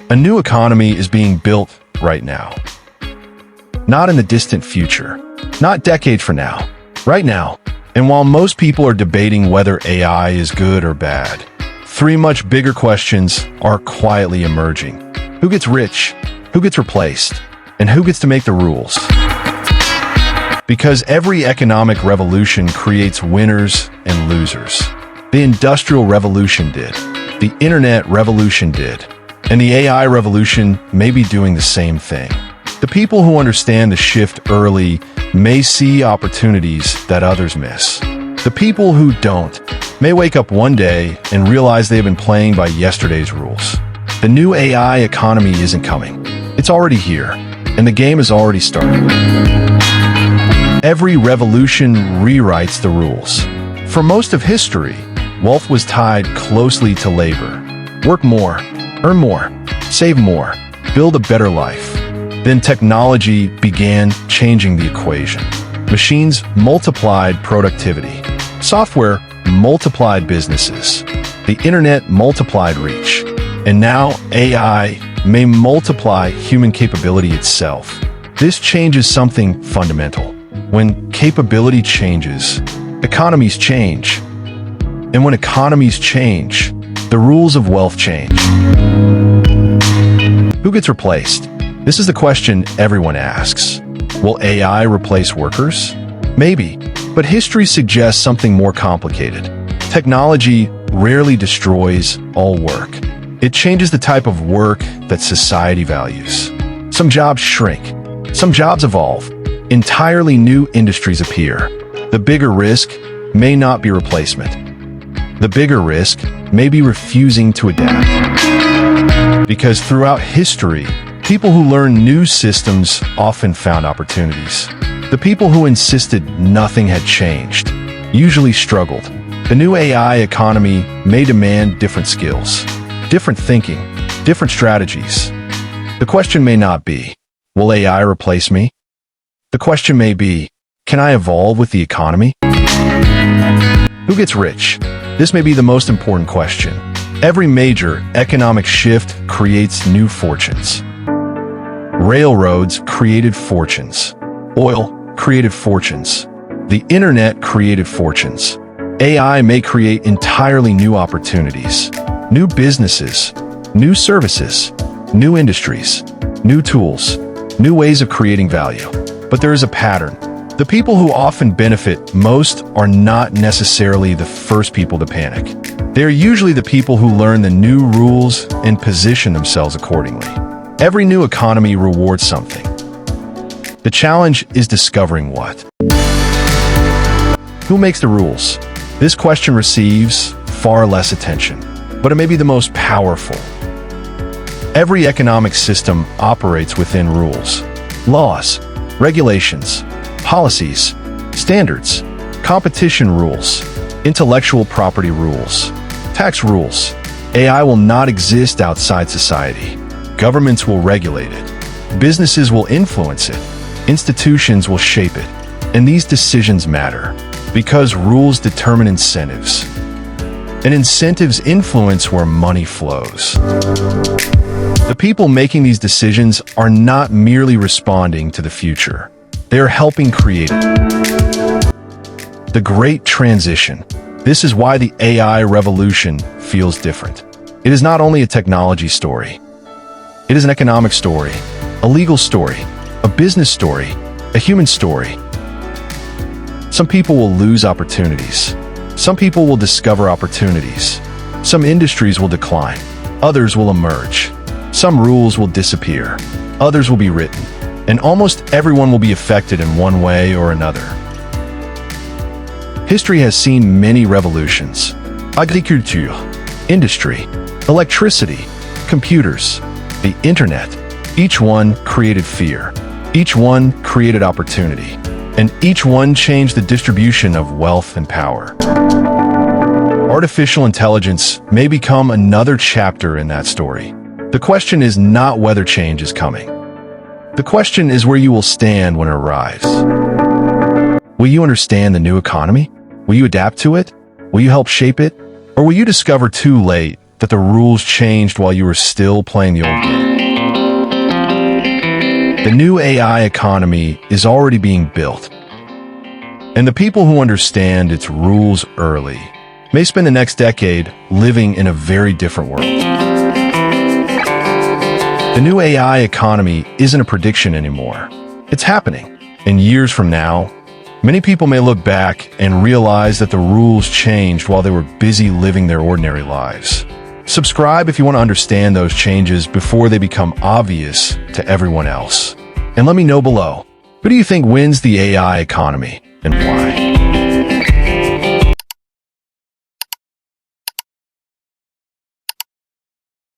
A new economy is being built right now. Not in the distant future, not decades from now, right now. And while most people are debating whether AI is good or bad, three much bigger questions are quietly emerging. Who gets rich? Who gets replaced? And who gets to make the rules? Because every economic revolution creates winners and losers. The Industrial Revolution did. The Internet Revolution did. And the AI revolution may be doing the same thing. The people who understand the shift early may see opportunities that others miss. The people who don't may wake up one day and realize they've been playing by yesterday's rules. The new AI economy isn't coming. It's already here, and the game has already started. Every revolution rewrites the rules. For most of history, wealth was tied closely to labor. Work more, earn more, save more, build a better life. Then technology began changing the equation. Machines multiplied productivity. Software multiplied businesses. The internet multiplied reach. And now AI may multiply human capability itself. This changes something fundamental. When capability changes, economies change. And when economies change, the rules of wealth change. Who gets replaced? This is the question everyone asks. Will AI replace workers? Maybe, but history suggests something more complicated. Technology rarely destroys all work. It changes the type of work that society values. Some jobs shrink. Some jobs evolve. Entirely new industries appear. The bigger risk may not be replacement. The bigger risk may be refusing to adapt. Because throughout history, people who learned new systems often found opportunities. The people who insisted nothing had changed usually struggled. The new AI economy may demand different skills, different thinking, different strategies. The question may not be, will AI replace me? The question may be, can I evolve with the economy? Who gets rich? This may be the most important question. Every major economic shift creates new fortunes. Railroads created fortunes. Oil created fortunes. The internet created fortunes. AI may create entirely new opportunities, new businesses, new services, new industries, new tools, new ways of creating value. But there is a pattern. The people who often benefit most are not necessarily the first people to panic. They are usually the people who learn the new rules and position themselves accordingly. Every new economy rewards something. The challenge is discovering what. Who makes the rules? This question receives far less attention, but it may be the most powerful. Every economic system operates within rules, laws, regulations, policies, standards, competition rules, intellectual property rules, tax rules. AI will not exist outside society. Governments will regulate it. Businesses will influence it. Institutions will shape it. And these decisions matter because rules determine incentives. And incentives influence where money flows. The people making these decisions are not merely responding to the future. They are helping create it. The Great Transition. This is why the AI revolution feels different. It is not only a technology story. It is an economic story, a legal story, a business story, a human story. Some people will lose opportunities. Some people will discover opportunities. Some industries will decline. Others will emerge. Some rules will disappear. Others will be written. And almost everyone will be affected in one way or another. History has seen many revolutions. Agriculture, industry, electricity, computers, the internet. Each one created fear. Each one created opportunity. And each one changed the distribution of wealth and power. Artificial intelligence may become another chapter in that story. The question is not whether change is coming. The question is where you will stand when it arrives. Will you understand the new economy? Will you adapt to it? Will you help shape it? Or will you discover too late that the rules changed while you were still playing the old game. The new AI economy is already being built, and the people who understand its rules early may spend the next decade living in a very different world. The new AI economy isn't a prediction anymore. It's happening. And years from now, many people may look back and realize that the rules changed while they were busy living their ordinary lives. Subscribe if you want to understand those changes before they become obvious to everyone else. And let me know below, who do you think wins the AI economy and why?